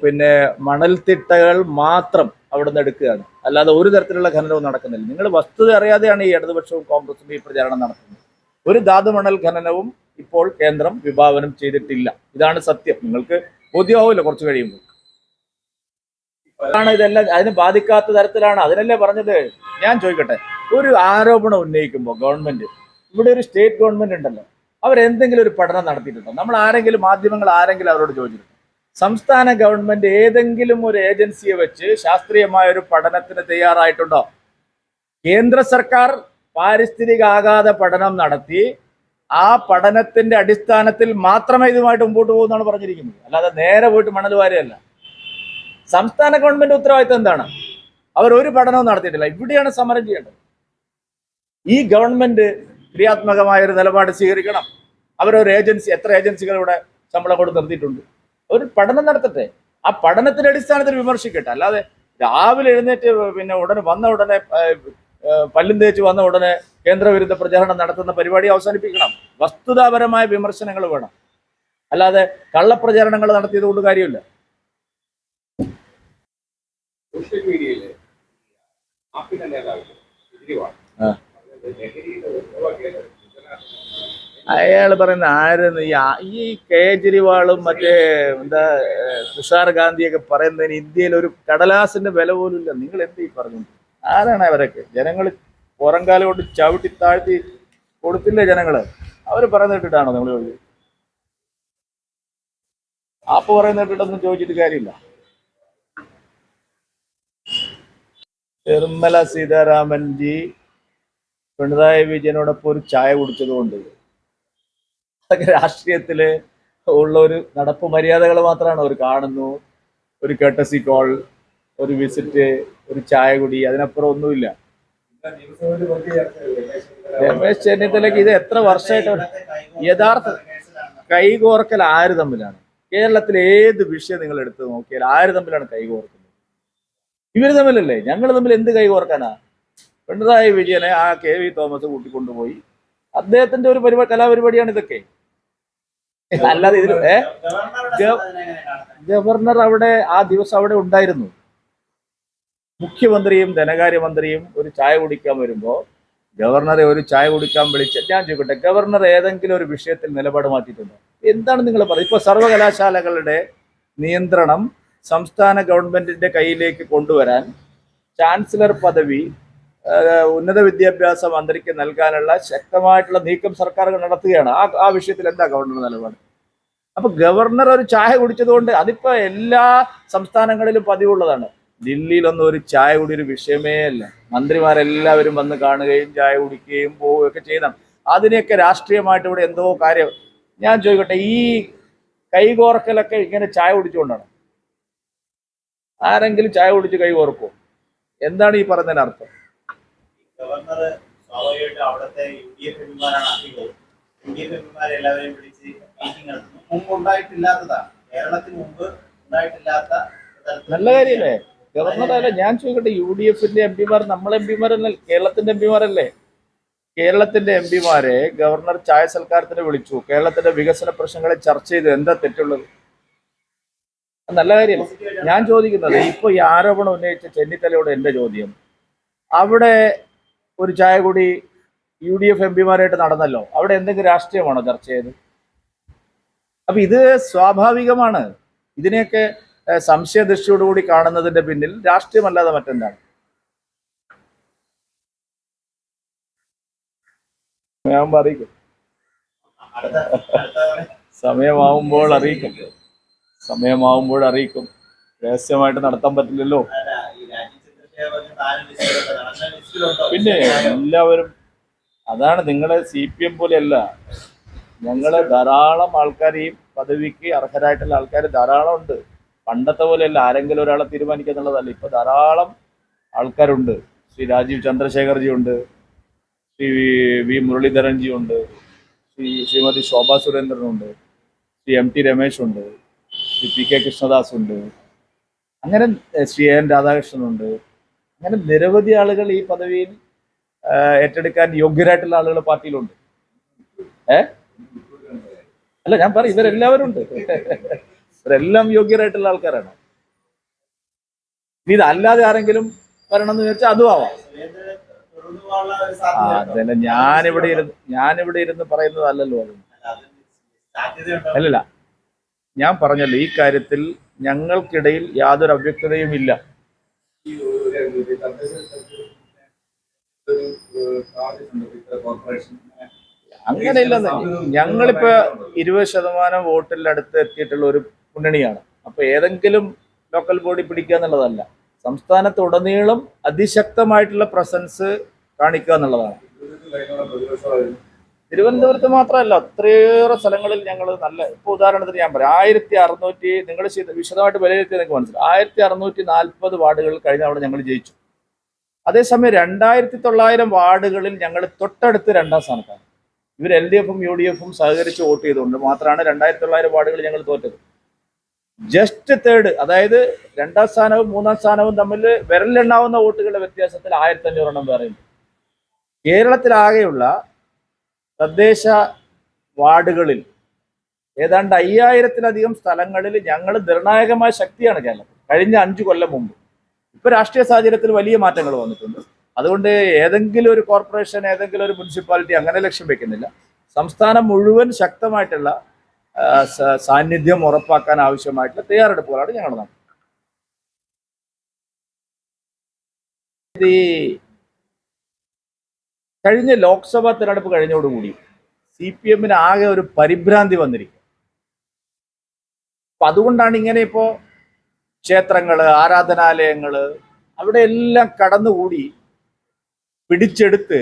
പിന്നെ മണൽത്തിട്ടകൾ മാത്രം അവിടെ നിന്ന് എടുക്കുകയാണ്. അല്ലാതെ ഒരു തരത്തിലുള്ള ഖനനവും നടക്കുന്നില്ല. നിങ്ങൾ വസ്തുത അറിയാതെയാണ് ഈ ഇടതുപക്ഷവും കോൺഗ്രസും ഈ പ്രചാരണം നടത്തുന്നത്. ഒരു ധാതുമണൽ ഖനനവും ഇപ്പോൾ കേന്ദ്രം വിഭാവനം ചെയ്തിട്ടില്ല. ഇതാണ് സത്യം. നിങ്ങൾക്ക് ബോധ്യമാവില്ല കുറച്ച് കഴിയുമ്പോൾ. ആണ് ഇതെല്ലാം അതിന് ബാധിക്കാത്ത തരത്തിലാണ്. അതിനല്ലേ പറഞ്ഞത്. ഞാൻ ചോദിക്കട്ടെ, ഒരു ആരോപണം ഉന്നയിക്കുമ്പോൾ ഗവൺമെന്റ്, ഇവിടെ ഒരു സ്റ്റേറ്റ് ഗവൺമെന്റ് ഉണ്ടല്ലോ, അവരെന്തെങ്കിലും ഒരു പഠനം നടത്തിയിട്ടുണ്ടോ? നമ്മൾ ആരെങ്കിലും, മാധ്യമങ്ങൾ ആരെങ്കിലും അവരോട് ചോദിച്ചിട്ടുണ്ടോ? സംസ്ഥാന ഗവൺമെന്റ് ഏതെങ്കിലും ഒരു ഏജൻസിയെ വെച്ച് ശാസ്ത്രീയമായ ഒരു പഠനത്തിന് തയ്യാറായിട്ടുണ്ടോ? കേന്ദ്ര സർക്കാർ പാരിസ്ഥിതിക ആഘാത പഠനം നടത്തി ആ പഠനത്തിന്റെ അടിസ്ഥാനത്തിൽ മാത്രമേ ഇതുമായിട്ട് മുമ്പോട്ട് പോകുമെന്നാണ് പറഞ്ഞിരിക്കുന്നത്. അല്ലാതെ നേരെ പോയിട്ട് മണൽ വാരുകയല്ല. സംസ്ഥാന ഗവൺമെന്റ് ഉത്തരവാദിത്തം എന്താണ്? അവർ ഒരു പഠനവും നടത്തിയിട്ടില്ല. ഇവിടെയാണ് സമരം ചെയ്യേണ്ടത്. ഈ ഗവൺമെന്റ് ക്രിയാത്മകമായ ഒരു നിലപാട് സ്വീകരിക്കണം. അവരൊരു ഏജൻസി, എത്ര ഏജൻസികൾ ഇവിടെ ശമ്പളം കൊടുത്ത് നിർത്തിയിട്ടുണ്ട്, ഒരു പഠനം നടത്തട്ടെ. ആ പഠനത്തിന്റെ അടിസ്ഥാനത്തിൽ വിമർശിക്കട്ടെ. അല്ലാതെ രാവിലെ എഴുന്നേറ്റ് പിന്നെ ഉടനെ വന്ന ഉടനെ പല്ലും തേച്ച് വന്ന ഉടനെ കേന്ദ്രവിരുദ്ധ പ്രചാരണം നടത്തുന്ന പരിപാടി അവസാനിപ്പിക്കണം. വസ്തുതാപരമായ വിമർശനങ്ങൾ വേണം. അല്ലാതെ കള്ളപ്രചാരണങ്ങൾ നടത്തിയത് കൊണ്ട് കാര്യമില്ല. സോഷ്യൽ മീഡിയയില് അയാൾ പറയുന്ന ആരെന്ന്, ഈ കേജ്രിവാളും മറ്റേ എന്താ തുഷാർ ഗാന്ധിയൊക്കെ പറയുന്നതിന് ഇന്ത്യയിൽ ഒരു കടലാസിന്റെ വില പോലും ഇല്ല. നിങ്ങൾ എന്ത് ഈ പറഞ്ഞു? ആരാണ് അവരൊക്കെ? ജനങ്ങൾ പുറംകാലം കൊണ്ട് ചവിട്ടി താഴ്ത്തി കൊടുത്തില്ലേ ജനങ്ങള്? അവർ പറയുന്ന കേട്ടിട്ടാണോ നമ്മൾ ചോദിച്ചത്? ആപ്പ് പറയുന്ന കേട്ടിട്ടൊന്നും ചോദിച്ചിട്ട് കാര്യമില്ല. നിർമ്മല സീതാരാമൻ ജി പിണറായി വിജയനോടൊപ്പം ഒരു ചായ കുടിച്ചതുകൊണ്ട് അതൊക്കെ രാഷ്ട്രീയത്തില് ഉള്ള ഒരു നടപ്പ് മര്യാദകൾ മാത്രമാണ്. അവർ കാണുന്നു, ഒരു കർട്ടസി കോൾ, ഒരു വിസിറ്റ്, ഒരു ചായ കുടി, അതിനപ്പുറം ഒന്നുമില്ല. രമേശ് ചെന്നിത്തലയ്ക്ക് ഇത് എത്ര വർഷമായിട്ട് യഥാർത്ഥ കൈകോർക്കൽ ആര് തമ്മിലാണ്? കേരളത്തിലെ ഏത് വിഷയം നിങ്ങൾ എടുത്ത് നോക്കിയാൽ ആര് തമ്മിലാണ് കൈകോർക്കുന്നത്? ഇവർ തമ്മിലല്ലേ. ഞങ്ങൾ തമ്മിൽ എന്ത് കൈകോർക്കാനാ? പിണറായി വിജയനെ ആ KV തോമസ് കൂട്ടിക്കൊണ്ടുപോയി അദ്ദേഹത്തിന്റെ ഒരു കലാപരിപാടിയാണ് ഇതൊക്കെ. അല്ലാതെ ഇതിൽ ഗവർണർ അവിടെ ആ ദിവസം അവിടെ ഉണ്ടായിരുന്നു. മുഖ്യമന്ത്രിയും ധനകാര്യമന്ത്രിയും ഒരു ചായ കുടിക്കാൻ വരുമ്പോൾ ഗവർണറെ ഒരു ചായ കുടിക്കാൻ വിളിച്ച്, ഞാൻ ചോദിക്കട്ടെ, ഗവർണർ ഏതെങ്കിലും ഒരു വിഷയത്തിൽ നിലപാട് മാറ്റിയിട്ടുണ്ടോ? എന്താണ് നിങ്ങൾ പറയുന്നത്? ഇപ്പൊ സർവകലാശാലകളുടെ നിയന്ത്രണം സംസ്ഥാന ഗവൺമെന്റിന്റെ കയ്യിലേക്ക് കൊണ്ടുവരാൻ ചാൻസലർ പദവി ഉന്നത വിദ്യാഭ്യാസ മന്ത്രിക്ക് നൽകാനുള്ള ശക്തമായിട്ടുള്ള നീക്കം സർക്കാർ നടത്തുകയാണ്. ആ വിഷയത്തിൽ എന്താ ഗവർണർ നിലപാട്? അപ്പൊ ഗവർണർ ഒരു ചായ കുടിച്ചതുകൊണ്ട് അതിപ്പോ എല്ലാ സംസ്ഥാനങ്ങളിലും പതിവുള്ളതാണ്. ദില്ലിയിലൊന്നും ഒരു ചായ കുടി ഒരു വിഷയമേ അല്ല. മന്ത്രിമാരെല്ലാവരും വന്ന് കാണുകയും ചായ കുടിക്കുകയും പോവുകയൊക്കെ ചെയ്യണം. അതിനെയൊക്കെ രാഷ്ട്രീയമായിട്ട് ഇവിടെ എന്തോ കാര്യം. ഞാൻ ചോദിക്കട്ടെ, ഈ കൈകോർക്കലൊക്കെ ഇങ്ങനെ ചായ കുടിച്ചുകൊണ്ടാണ്? ആരെങ്കിലും ചായ കുടിച്ച് കൈകോർക്കോ? എന്താണ് ഈ പറഞ്ഞതിന് അർത്ഥം? ഗവർണർ സ്വാഭാവികമായിട്ട് അവിടുത്തെ UDF എംപിമാരാണ് അധികവും. UDF എംപിമാരെ എല്ലാവരെയും വിളിച്ച് മീറ്റിംഗ് നടത്തുന്നു. മുമ്പ് ഉണ്ടായിട്ടില്ലാത്തതാണ്. കേരളത്തിന് മുമ്പ് ഉണ്ടായിട്ടില്ലാത്ത നല്ല കാര്യമല്ലേ? ഗവർണർ അല്ല, ഞാൻ ചോദിക്കട്ടെ, UDFന്റെ എംപിമാർ നമ്മളെ എംപിമാരല്ല, കേരളത്തിന്റെ എംപിമാരല്ലേ? കേരളത്തിന്റെ എംപിമാരെ ഗവർണർ ചായ സൽക്കാരത്തിന് വിളിച്ചു, കേരളത്തിന്റെ വികസന പ്രശ്നങ്ങളെ ചർച്ച ചെയ്തു. എന്താ തെറ്റുള്ളത്? നല്ല കാര്യമല്ല. ഞാൻ ചോദിക്കുന്നത്, ഇപ്പൊ ഈ ആരോപണം ഉന്നയിച്ച ചെന്നിത്തലയോട് എന്റെ ചോദ്യം, അവിടെ ഒരു ചായ കൂടി UDF എംപിമാരായിട്ട് നടന്നല്ലോ, അവിടെ എന്തെങ്കിലും രാഷ്ട്രീയമാണോ ചർച്ച ചെയ്ത്? അപ്പൊ ഇത് സ്വാഭാവികമാണ്. ഇതിനെയൊക്കെ സംശയദൃഷ്ടിയോടുകൂടി കാണുന്നതിന്റെ പിന്നിൽ രാഷ്ട്രീയമല്ലാതെ മറ്റെന്താണ്? സമയമാകുമ്പോൾ അറിയിക്കും. സമയമാവുമ്പോൾ അറിയിക്കും. സമയമാവുമ്പോൾ അറിയിക്കും. രഹസ്യമായിട്ട് നടത്താൻ പറ്റില്ലല്ലോ. പിന്നെ എല്ലാവരും, അതാണ് നിങ്ങളെ CPM പോലെയല്ല. ഞങ്ങള് ധാരാളം ആൾക്കാർ ഈ പദവിക്ക് അർഹരായിട്ടുള്ള ആൾക്കാർ ധാരാളം ഉണ്ട്. പണ്ടത്തെ പോലെയല്ല ആരെങ്കിലും ഒരാളെ തീരുമാനിക്കുക എന്നുള്ളതല്ല. ഇപ്പൊ ധാരാളം ആൾക്കാരുണ്ട്. ശ്രീ രാജീവ് ചന്ദ്രശേഖർജി ഉണ്ട്, ശ്രീ V മുരളീധരൻജി ഉണ്ട്, ശ്രീമതി ശോഭാ സുരേന്ദ്രനുണ്ട്, ശ്രീ MT രമേശ് ഉണ്ട്, ശ്രീ PK കൃഷ്ണദാസ് ഉണ്ട്, അങ്ങനെ ശ്രീ AN രാധാകൃഷ്ണനുണ്ട്. അങ്ങനെ നിരവധി ആളുകൾ ഈ പദവിയിൽ ഏറ്റെടുക്കാൻ യോഗ്യരായിട്ടുള്ള ആളുകൾ പാർട്ടിയിലുണ്ട്. അല്ല, ഞാൻ പറയും, ഇവരെല്ലാവരും ഉണ്ട്. ഇവരെല്ലാം യോഗ്യരായിട്ടുള്ള ആൾക്കാരാണ്. ഇതല്ലാതെ ആരെങ്കിലും വരണം എന്ന് വിചാരിച്ചാൽ അതും ആവാം. അതല്ല ഞാനിവിടെ ഇരുന്ന് പറയുന്നതല്ലല്ലോ അത്. സാധ്യതയുണ്ടോ? അല്ലല്ല, ഞാൻ പറഞ്ഞല്ലോ, ഈ കാര്യത്തിൽ ഞങ്ങൾക്കിടയിൽ യാതൊരു അവ്യക്തതയും ഇല്ല. ഈ ഒരു തദ്ദേശ കോർപ്പറേഷൻ അങ്ങനെയില്ലെന്ന്. ഞങ്ങളിപ്പോ 20% വോട്ടിലടുത്ത് എത്തിയിട്ടുള്ള ഒരു മുന്നണിയാണ്. അപ്പൊ ഏതെങ്കിലും ലോക്കൽ ബോഡി പിടിക്കുക എന്നുള്ളതല്ല, സംസ്ഥാനത്ത് ഉടനീളം അതിശക്തമായിട്ടുള്ള പ്രസൻസ് കാണിക്കുക എന്നുള്ളതാണ്. തിരുവനന്തപുരത്ത് മാത്രമല്ല, ഒത്തിരിയേറെ സ്ഥലങ്ങളിൽ ഞങ്ങൾ നല്ല, ഇപ്പൊ ഉദാഹരണത്തിന് ഞാൻ പറയാം, 1600, നിങ്ങൾ വിശദമായിട്ട് വിലയിരുത്തി നിങ്ങൾക്ക് മനസ്സിലാവും, 1640 വാർഡുകളിൽ കഴിഞ്ഞ അവിടെ ഞങ്ങൾ ജയിച്ചു. അതേസമയം 2900 വാർഡുകളിൽ ഞങ്ങൾ തൊട്ടടുത്ത് 2ാം സ്ഥാനത്താണ്. ഇവർ LDFും UDFും സഹകരിച്ച് വോട്ട് ചെയ്തുകൊണ്ട് മാത്രമാണ് 2900 വാർഡുകൾ ഞങ്ങൾ തോറ്റത്. ജസ്റ്റ് തേർഡ്, അതായത് 2ാം സ്ഥാനവും 3ാം സ്ഥാനവും തമ്മിൽ വിരലെണ്ണാവുന്ന വോട്ടുകളുടെ വ്യത്യാസത്തിൽ 1500 വേറെയുണ്ട്. കേരളത്തിലാകെയുള്ള തദ്ദേശ വാർഡുകളിൽ ഏതാണ്ട് 5000-ലധികം സ്ഥലങ്ങളിൽ ഞങ്ങൾ നിർണായകമായ ശക്തിയാണ് കേരളത്തിൽ കഴിഞ്ഞ 5 കൊല്ലം മുമ്പ്. ഇപ്പൊ രാഷ്ട്രീയ സാഹചര്യത്തിൽ വലിയ മാറ്റങ്ങൾ വന്നിട്ടുണ്ട്. അതുകൊണ്ട് ഏതെങ്കിലും ഒരു കോർപ്പറേഷൻ, ഏതെങ്കിലും ഒരു മുനിസിപ്പാലിറ്റി അങ്ങനെ ലക്ഷ്യം വെക്കുന്നില്ല. സംസ്ഥാനം മുഴുവൻ ശക്തമായിട്ടുള്ള സാന്നിധ്യം ഉറപ്പാക്കാൻ ആവശ്യമായിട്ടുള്ള തയ്യാറെടുപ്പുകളാണ് ഞങ്ങൾ നടത്തുന്നത്. ഈ കഴിഞ്ഞ ലോക്സഭാ തിരഞ്ഞെടുപ്പ് കഴിഞ്ഞോടുകൂടി CPM-ന് ആകെ ഒരു പരിഭ്രാന്തി വന്നിരിക്കും. അപ്പൊ അതുകൊണ്ടാണ് ഇങ്ങനെ ഇപ്പോ ക്ഷേത്രങ്ങള്, ആരാധനാലയങ്ങള്, അവിടെ എല്ലാം കടന്നുകൂടി പിടിച്ചെടുത്ത്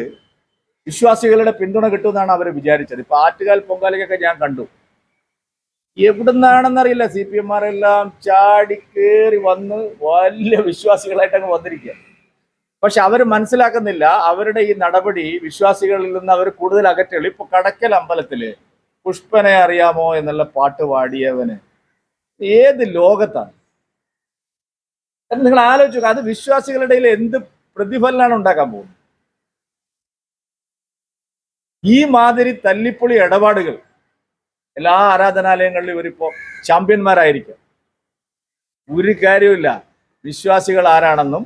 വിശ്വാസികളുടെ പിന്തുണ കിട്ടുമെന്നാണ് അവർ വിചാരിച്ചത്. ഇപ്പൊ ആറ്റുകാൽ പൊങ്കാലയ്ക്കൊക്കെ ഞാൻ കണ്ടു, എവിടുന്നാണെന്നറിയില്ല, CPM-മാരെല്ലാം ചാടി കയറി വന്ന് വലിയ വിശ്വാസികളായിട്ട് അങ്ങ് വന്നിരിക്കുക. പക്ഷെ അവർ മനസ്സിലാക്കുന്നില്ല, അവരുടെ ഈ നടപടി വിശ്വാസികളിൽ നിന്ന് അവർ കൂടുതൽ അകറ്റുള്ളൂ. ഇപ്പൊ കടക്കൽ അമ്പലത്തില് പുഷ്പനെ അറിയാമോ എന്നുള്ള പാട്ട് പാടിയവന് ഏത് ലോകത്താണ്? നിങ്ങൾ ആലോചിച്ചു, അത് വിശ്വാസികളുടെ ഇടയിൽ എന്ത് പ്രതിഫലനാണ് ഉണ്ടാക്കാൻ പോകുന്നത്? ഈ മാതിരി തല്ലിപ്പൊളി ഇടപാടുകൾ എല്ലാ ആരാധനാലയങ്ങളിലും ഇവരിപ്പോ ചാമ്പ്യന്മാരായിരിക്കും. ഒരു കാര്യമില്ല, വിശ്വാസികൾ ആരാണെന്നും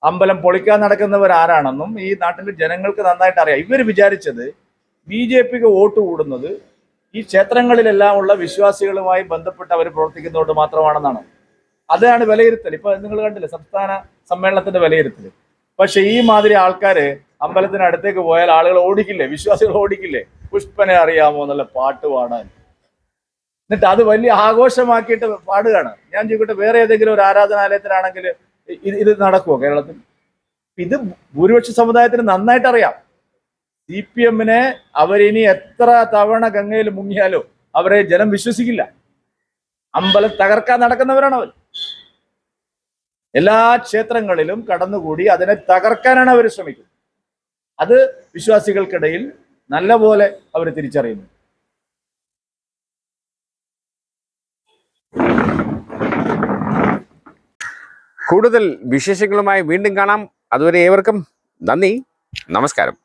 അമ്പലം പൊളിക്കാൻ നടക്കുന്നവർ ആരാണെന്നും ഈ നാട്ടിലെ ജനങ്ങൾക്ക് നന്നായിട്ട് അറിയാം. ഇവർ വിചാരിച്ചത് BJPക്ക് വോട്ട് കൂടുന്നത് ഈ ക്ഷേത്രങ്ങളിലെല്ലാം ഉള്ള വിശ്വാസികളുമായി ബന്ധപ്പെട്ട് അവർ പ്രവർത്തിക്കുന്നതുകൊണ്ട് മാത്രമാണെന്നാണ്. അതാണ് വിലയിരുത്തൽ. ഇപ്പൊ നിങ്ങൾ കണ്ടില്ലേ സംസ്ഥാന സമ്മേളനത്തിന്റെ വിലയിരുത്തൽ. പക്ഷെ ഈ മാതിരി ആൾക്കാര് അമ്പലത്തിന് അടുത്തേക്ക് പോയാൽ ആളുകൾ ഓടിക്കില്ലേ, വിശ്വാസികൾ ഓടിക്കില്ലേ, പുഷ്പനെ അറിയാമോ എന്നുള്ള പാട്ട് പാടാൻ. എന്നിട്ട് അത് വലിയ ആഘോഷമാക്കിയിട്ട് പാടുകയാണ്. ഞാൻ ചോദിക്കട്ടെ, വേറെ ഏതെങ്കിലും ഒരു ആരാധനാലയത്തിലാണെങ്കിൽ ഇത് നടക്കുമോ കേരളത്തിൽ? ഇത് ഭൂരിപക്ഷ സമുദായത്തിന് നന്നായിട്ട് അറിയാം. CPM-നെ അവരിനി എത്ര തവണ ഗംഗയിൽ മുങ്ങിയാലോ അവരെ ജനം വിശ്വസിക്കില്ല. അമ്പലം തകർക്കാൻ നടക്കുന്നവരാണ് അവർ. എല്ലാ ക്ഷേത്രങ്ങളിലും കടന്നുകൂടി അതിനെ തകർക്കാനാണ് അവർ ശ്രമിക്കുന്നത്. അത് വിശ്വാസികൾക്കിടയിൽ നല്ലപോലെ അവർ തിരിച്ചറിയുന്നു. കൂടുതൽ വിശേഷങ്ങളുമായി വീണ്ടും കാണാം. അതുവരെ ഏവർക്കും നന്ദി, നമസ്കാരം.